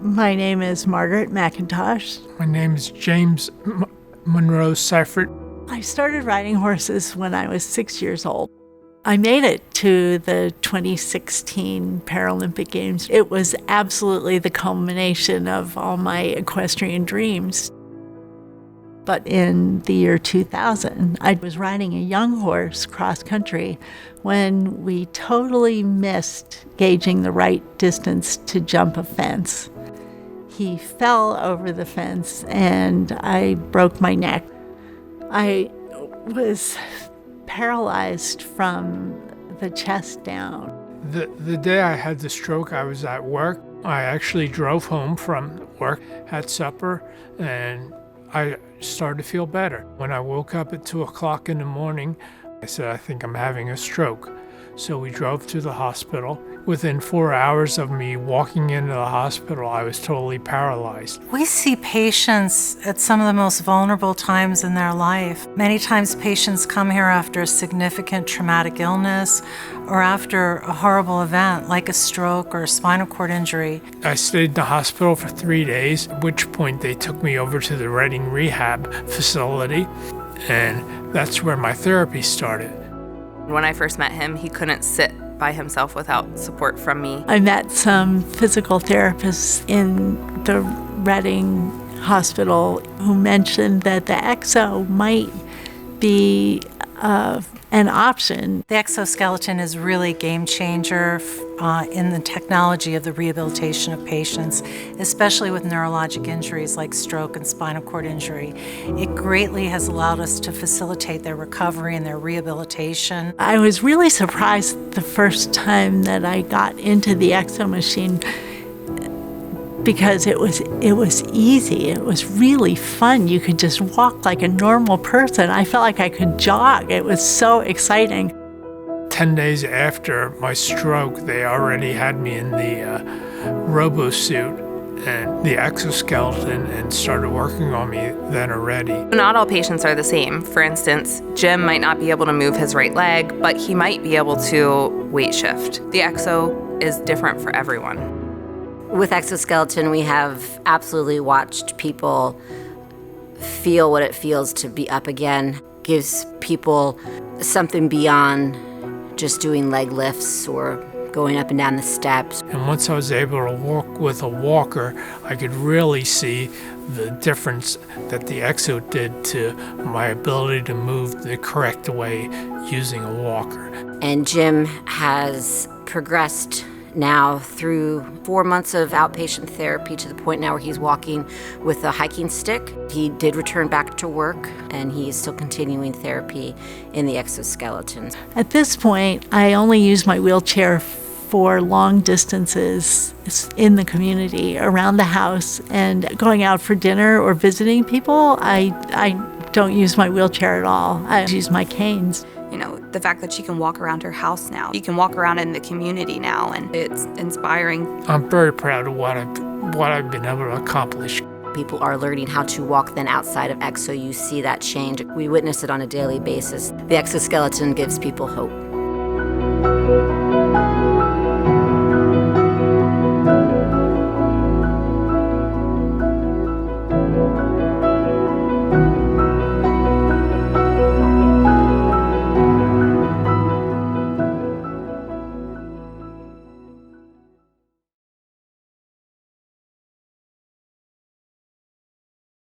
My name is Margaret McIntosh. My name is James Monroe Seifert. I started riding horses when I was 6 years old. I made it to the 2016 Paralympic Games. It was absolutely the culmination of all my equestrian dreams. But in the year 2000, I was riding a young horse cross country when we totally missed gauging the right distance to jump a fence. He fell over the fence and I broke my neck. I was paralyzed from the chest down. The day I had the stroke, I was at work. I actually drove home from work, had supper, and I started to feel better. When I woke up at 2 o'clock in the morning, I said, I think I'm having a stroke. So we drove to the hospital. Within 4 hours of me walking into the hospital, I was totally paralyzed. We see patients at some of the most vulnerable times in their life. Many times patients come here after a significant traumatic illness or after a horrible event like a stroke or a spinal cord injury. I stayed in the hospital for 3 days, at which point they took me over to the Reading Rehab facility, and that's where my therapy started. When I first met him, he couldn't sit by himself without support from me. I met some physical therapists in the Reading Hospital who mentioned that the EXO might be an option. The exoskeleton is really a game changer in the technology of the rehabilitation of patients, especially with neurologic injuries like stroke and spinal cord injury. It greatly has allowed us to facilitate their recovery and their rehabilitation. I was really surprised the first time that I got into the EXO machine because it was easy. It was really fun. You could just walk like a normal person. I felt like I could jog. It was so exciting. 10 days after my stroke, they already had me in the robo-suit and the exoskeleton and started working on me then already. Not all patients are the same. For instance, Jim might not be able to move his right leg, but he might be able to weight shift. The EXO is different for everyone. With exoskeleton, we have absolutely watched people feel what it feels to be up again. Gives people something beyond just doing leg lifts or going up and down the steps. And once I was able to walk with a walker, I could really see the difference that the EXO did to my ability to move the correct way using a walker. And Jim has progressed now through 4 months of outpatient therapy to the point now where he's walking with a hiking stick. He did return back to work and he is still continuing therapy in the exoskeleton. At this point, I only use my wheelchair for long distances in the community, around the house, and going out for dinner or visiting people, I don't use my wheelchair at all. I use my canes. You know, the fact that she can walk around her house now. She can walk around in the community now, and it's inspiring. I'm very proud of what I've been able to accomplish. People are learning how to walk then outside of EXO. You see that change. We witness it on a daily basis. The exoskeleton gives people hope.